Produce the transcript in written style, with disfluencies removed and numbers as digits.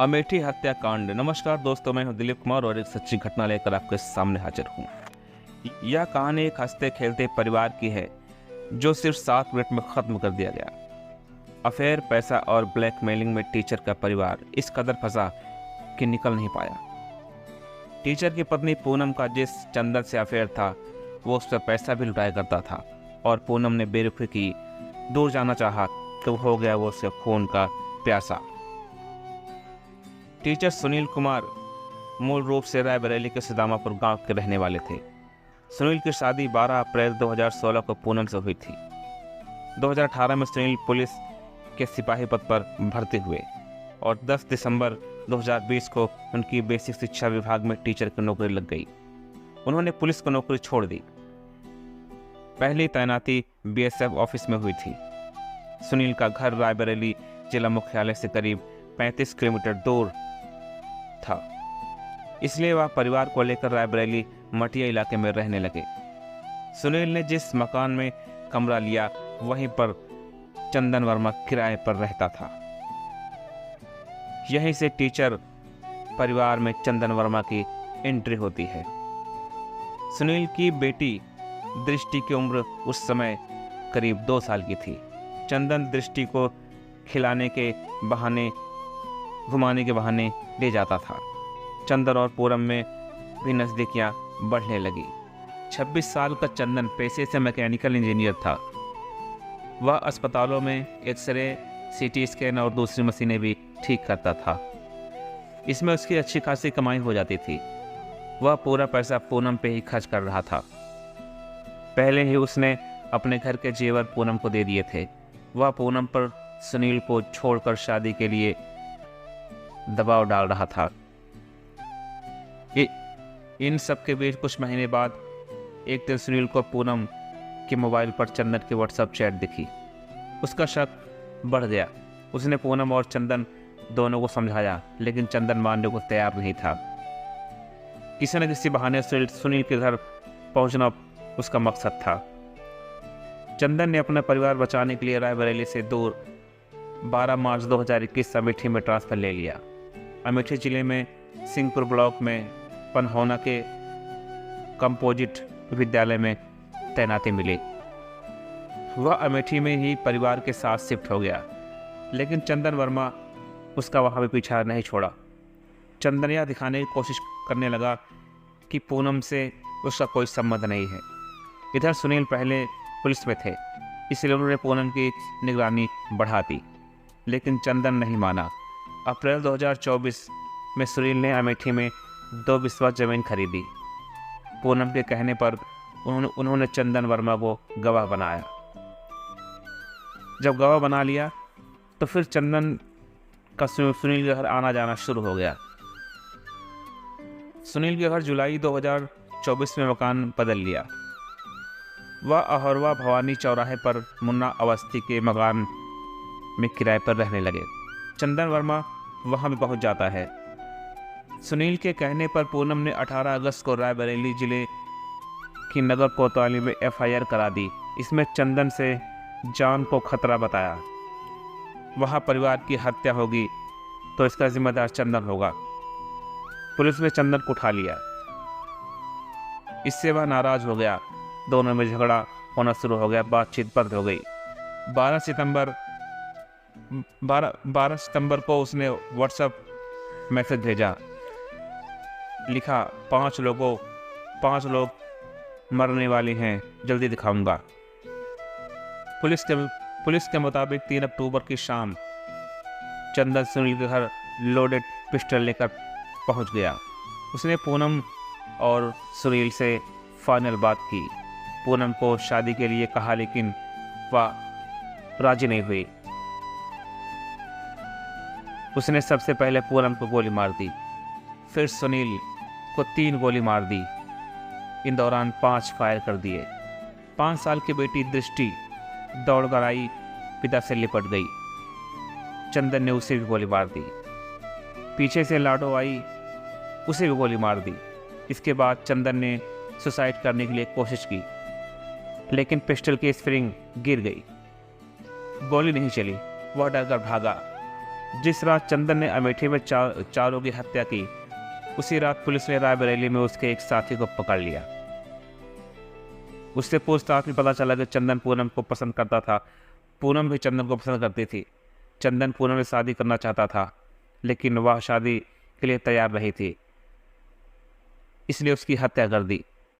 अमेठी हत्याकांड। नमस्कार दोस्तों, मैं हूं दिलीप कुमार और एक सच्ची घटना लेकर आपके सामने हाजिर हूं। यह कहानी एक हंसते खेलते परिवार की है जो सिर्फ 7 मिनट में खत्म कर दिया गया। अफेयर, पैसा और ब्लैकमेलिंग में टीचर का परिवार इस कदर फंसा कि निकल नहीं पाया। टीचर की पत्नी पूनम का जिस चंदन से अफेयर था वो उस पर पैसा भी लुटाया करता था और पूनम ने बेरुखी की, दूर जाना चाहा तो हो गया वो उसके खून का प्यासा। टीचर सुनील कुमार मूल रूप से रायबरेली के सिदामापुर गांव के रहने वाले थे। सुनील की शादी 12 अप्रैल 2016 को पूनम से हुई थी। 2018 में सुनील पुलिस के सिपाही पद पर भर्ती हुए और 10 दिसंबर 2020 को उनकी बेसिक शिक्षा विभाग में टीचर की नौकरी लग गई। उन्होंने पुलिस की नौकरी छोड़ दी। पहली तैनाती बीएसएफ ऑफिस में हुई थी। सुनील का घर रायबरेली जिला मुख्यालय से करीब 35 किलोमीटर दूर था, इसलिए वह परिवार को लेकर रायबरेली मटिया इलाके में रहने लगे। सुनील ने जिस मकान में कमरा लिया वहीं पर चंदन वर्मा किराए पर रहता था। यहीं से टीचर परिवार में चंदन वर्मा की एंट्री होती है। सुनील की बेटी दृष्टि की उम्र उस समय करीब 2 साल की थी। चंदन दृष्टि को खिलाने के बहाने, घुमाने के बहाने ले जाता था। चंदन और पूनम में भी नज़दीकियां बढ़ने लगी। 26 साल का चंदन पेशे से मैकेनिकल इंजीनियर था। वह अस्पतालों में एक्सरे, सीटी स्कैन और दूसरी मशीनें भी ठीक करता था। इसमें उसकी अच्छी खासी कमाई हो जाती थी। वह पूरा पैसा पूनम पे ही खर्च कर रहा था। पहले ही उसने अपने घर के जेवर पूनम को दे दिए थे। वह पूनम पर सुनील को छोड़कर शादी के लिए दबाव डाल रहा था। इन सब के बीच कुछ महीने बाद एक दिन सुनील को पूनम के मोबाइल पर चंदन की व्हाट्सएप चैट दिखी। उसका शक बढ़ गया। उसने पूनम और चंदन दोनों को समझाया, लेकिन चंदन मानने को तैयार नहीं था। किसी न किसी बहाने सुनील के घर पहुंचना उसका मकसद था। चंदन ने अपना परिवार बचाने के लिए रायबरेली से दूर 12 मार्च 2021 अमेठी में ट्रांसफ़र ले लिया। अमेठी जिले में सिंहपुर ब्लॉक में पनहोना के कंपोजिट विद्यालय में तैनाती मिली। वह अमेठी में ही परिवार के साथ शिफ्ट हो गया, लेकिन चंदन वर्मा उसका वहाँ भी पीछा नहीं छोड़ा। चंदन यह दिखाने की कोशिश करने लगा कि पूनम से उसका कोई संबंध नहीं है। इधर सुनील पहले पुलिस में थे, इसलिए उन्होंने पूनम की निगरानी बढ़ा दी, लेकिन चंदन नहीं माना। अप्रैल 2024 में सुनील ने अमेठी में 2 बिस्वा ज़मीन खरीदी। पूनम के कहने पर उन्होंने चंदन वर्मा को गवाह बनाया। जब गवाह बना लिया तो फिर चंदन का सुनील के घर आना जाना शुरू हो गया। सुनील के घर जुलाई 2024 में मकान बदल लिया। वह अहरवा भवानी चौराहे पर मुन्ना अवस्थी के मकान में किराए पर रहने लगे। चंदन वर्मा वहां भी पहुंच जाता है। सुनील के कहने पर पूनम ने 18 अगस्त को रायबरेली जिले की नगर कोतवाली में एफआईआर करा दी। इसमें चंदन से जान को खतरा बताया। वहां परिवार की हत्या होगी तो इसका जिम्मेदार चंदन होगा। पुलिस ने चंदन को उठा लिया। इससे वह नाराज हो गया। दोनों में झगड़ा होना शुरू हो गया। बातचीत बंद हो गई। 12 सितंबर को उसने व्हाट्सएप मैसेज भेजा। लिखा, 5 लोग मरने वाले हैं, जल्दी दिखाऊंगा। पुलिस के मुताबिक 3 अक्टूबर की शाम चंदन सुनील के घर लोडेड पिस्टल लेकर पहुंच गया। उसने पूनम और सुनील से फाइनल बात की। पूनम को शादी के लिए कहा, लेकिन वह राजी नहीं हुई। उसने सबसे पहले पूनम को गोली मार दी, फिर सुनील को 3 गोली मार दी। इन दौरान 5 फायर कर दिए। 5 साल की बेटी दृष्टि दौड़कर आई, पिता से लिपट गई। चंदन ने उसे भी गोली मार दी। पीछे से लाडो आई, उसे भी गोली मार दी। इसके बाद चंदन ने सुसाइड करने के लिए कोशिश की, लेकिन पिस्टल की स्प्रिंग गिर गई। गोली नहीं चली। वह डरकर भागा। जिस रात चंदन ने अमेठी में चारों की हत्या की, उसी रात पुलिस ने रायबरेली में उसके एक साथी को पकड़ लिया। उससे पूछताछ में पता चला कि चंदन पूनम को पसंद करता था, पूनम भी चंदन को पसंद करती थी। चंदन पूनम से शादी करना चाहता था, लेकिन वह शादी के लिए तैयार नहीं थी, इसलिए उसकी हत्या कर दी।